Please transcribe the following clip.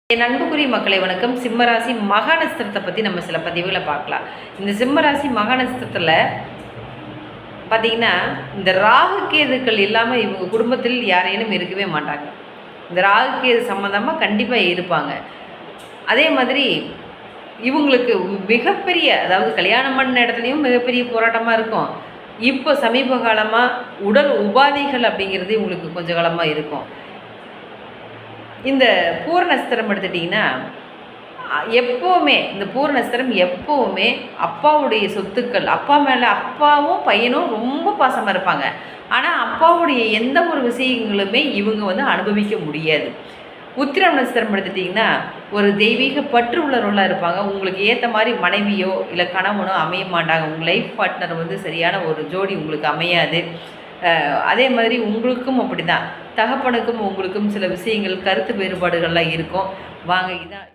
என் அன்புக்குரிய மக்களை வணக்கம். சிம்மராசி மக நட்சத்திரத்தை பற்றி நம்ம சில பதிவுகளை பார்க்கலாம். இந்த சிம்மராசி மக நட்சத்திரத்தில் பார்த்திங்கன்னா, இந்த ராகு கேதுக்கள் இல்லாமல் இவங்க குடும்பத்தில் யாரேனும் இருக்கவே மாட்டாங்க. இந்த ராகு கேது சம்மந்தமாக கண்டிப்பாக இருப்பாங்க. அதே மாதிரி இவங்களுக்கு மிகப்பெரிய, அதாவது கல்யாணம் பண்ண இடத்துலையும் மிகப்பெரிய போராட்டமாக இருக்கும். இப்போ சமீப காலமாக உடல் உபாதைகள் அப்படிங்கிறது இவங்களுக்கு கொஞ்சம் காலமாக இருக்கும். இந்த பூர நட்சத்திரம் எடுத்துட்டிங்கன்னா, எப்போவுமே இந்த பூர நட்சத்திரம் எப்போவுமே அப்பாவுடைய சொத்துக்கள், அப்பா மேலே அப்பாவும் பையனும் ரொம்ப பாசமாக இருப்பாங்க. ஆனால் அப்பாவுடைய எந்த ஒரு விஷயங்களுமே இவங்க அனுபவிக்க முடியாது. உத்திரம் நட்சத்திரம் எடுத்துட்டிங்கன்னா, ஒரு தெய்வீக பற்று உள்ளவர்களாக இருப்பாங்க. உங்களுக்கு ஏற்ற மாதிரி மனைவியோ இல்லை கணவனோ அமைய மாட்டாங்க. உங்கள் லைஃப் பார்ட்னர் சரியான ஒரு ஜோடி உங்களுக்கு அமையாது. அதே மாதிரி உங்களுக்கும் அப்படி தான், தகப்பனுக்கும் உங்களுக்கும் சில விஷயங்கள் கருத்து வேறுபாடுகள்லாம் இருக்கும். வாங்க, இதான்